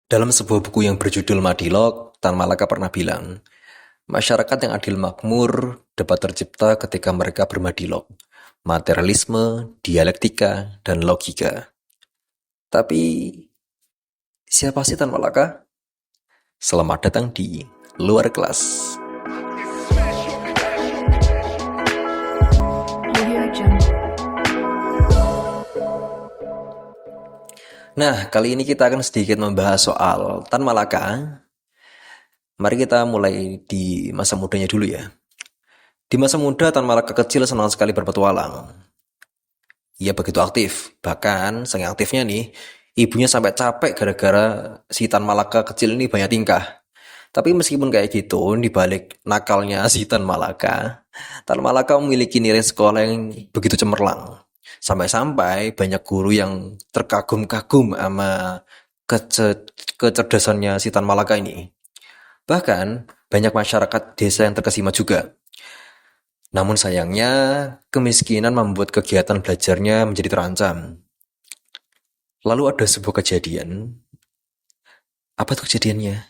Dalam sebuah buku yang berjudul Madilog, Tan Malaka pernah bilang, masyarakat yang adil makmur dapat tercipta ketika mereka bermadilog, materialisme, dialektika, dan logika. Tapi, siapa sih Tan Malaka? Selamat datang di Luar Kelas. Nah, kali ini kita akan sedikit membahas soal Tan Malaka. Mari kita mulai di masa mudanya dulu ya. Di masa muda, Tan Malaka kecil senang sekali berpetualang. Ia begitu aktif, bahkan saking aktifnya nih, ibunya sampai capek gara-gara si Tan Malaka kecil ini banyak tingkah. Tapi meskipun kayak gitu, di balik nakalnya si Tan Malaka memiliki nilai sekolah yang begitu cemerlang. Sampai-sampai banyak guru yang terkagum-kagum sama kecerdasannya si Tan Malaka ini. Bahkan, banyak masyarakat desa yang terkesima juga. Namun sayangnya, kemiskinan membuat kegiatan belajarnya menjadi terancam. Lalu ada sebuah kejadian. Apa itu kejadiannya?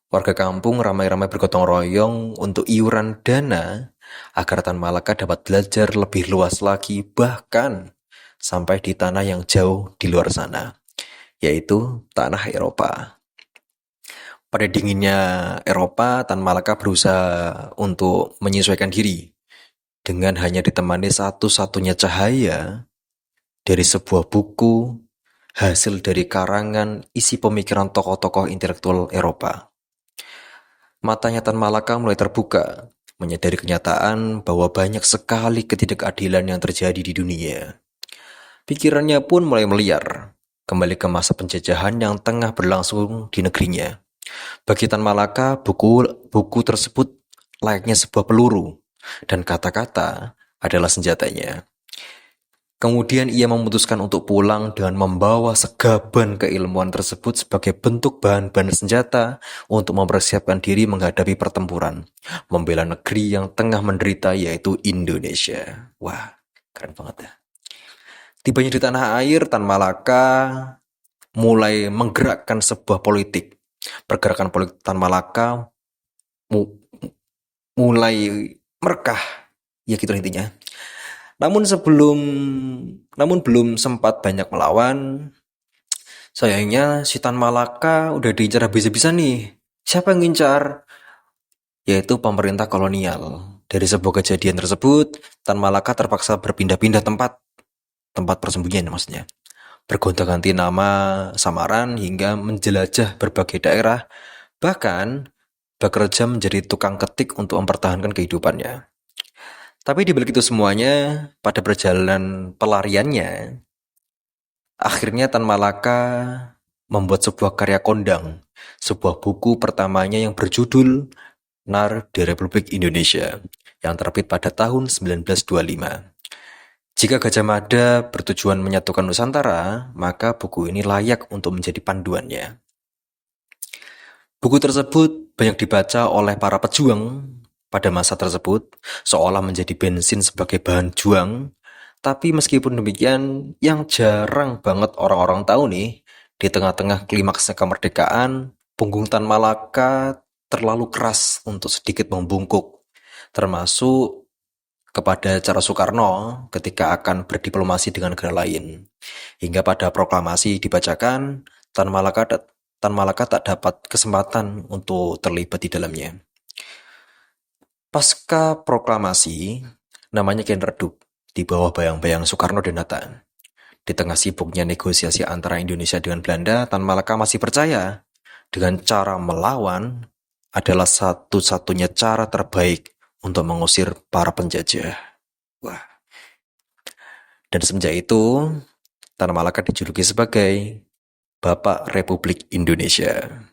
Warga kampung ramai-ramai bergotong royong untuk iuran dana agar Tan Malaka dapat belajar lebih luas lagi, bahkan sampai di tanah yang jauh di luar sana, yaitu tanah Eropa. Pada dinginnya Eropa, Tan Malaka berusaha untuk menyesuaikan diri dengan hanya ditemani satu-satunya cahaya dari sebuah buku hasil dari karangan isi pemikiran tokoh-tokoh intelektual Eropa. Matanya Tan Malaka mulai terbuka, menyadari kenyataan bahwa banyak sekali ketidakadilan yang terjadi di dunia. Pikirannya pun mulai meliar, kembali ke masa penjajahan yang tengah berlangsung di negerinya. Bagi Tan Malaka, buku tersebut layaknya sebuah peluru, dan kata-kata adalah senjatanya. Kemudian ia memutuskan untuk pulang dengan membawa segaban keilmuan tersebut sebagai bentuk bahan-bahan senjata untuk mempersiapkan diri menghadapi pertempuran, membela negeri yang tengah menderita, yaitu Indonesia. Wah, keren banget ya. Tibanya di tanah air, Tan Malaka mulai menggerakkan sebuah politik. Pergerakan politik Tan Malaka mulai merekah, ya gitu intinya. Namun belum sempat banyak melawan. Sayangnya si Tan Malaka udah diincar habis-habisan nih. Siapa yang ngincar? Yaitu pemerintah kolonial. Dari sebuah kejadian tersebut, Tan Malaka terpaksa berpindah-pindah tempat persembunyian maksudnya. Bergonta-ganti nama samaran hingga menjelajah berbagai daerah, bahkan bekerja menjadi tukang ketik untuk mempertahankan kehidupannya. Tapi di balik itu semuanya, pada perjalanan pelariannya, akhirnya Tan Malaka membuat sebuah karya kondang, sebuah buku pertamanya yang berjudul Nar di Republik Indonesia, yang terbit pada tahun 1925. Jika Gajah Mada bertujuan menyatukan Nusantara, maka buku ini layak untuk menjadi panduannya. Buku tersebut banyak dibaca oleh para pejuang pada masa tersebut, seolah menjadi bensin sebagai bahan juang. Tapi meskipun demikian, yang jarang banget orang-orang tahu nih, di tengah-tengah klimaksnya kemerdekaan, punggung Tan Malaka terlalu keras untuk sedikit membungkuk, termasuk kepada cara Soekarno ketika akan berdiplomasi dengan negara lain. Hingga pada proklamasi dibacakan, Tan Malaka tak dapat kesempatan untuk terlibat di dalamnya. Pasca proklamasi, namanya kian redup di bawah bayang-bayang Soekarno dan Hatta. Di tengah sibuknya negosiasi antara Indonesia dengan Belanda, Tan Malaka masih percaya dengan cara melawan adalah satu-satunya cara terbaik untuk mengusir para penjajah. Wah. Dan semenjak itu, Tan Malaka dijuluki sebagai Bapak Republik Indonesia.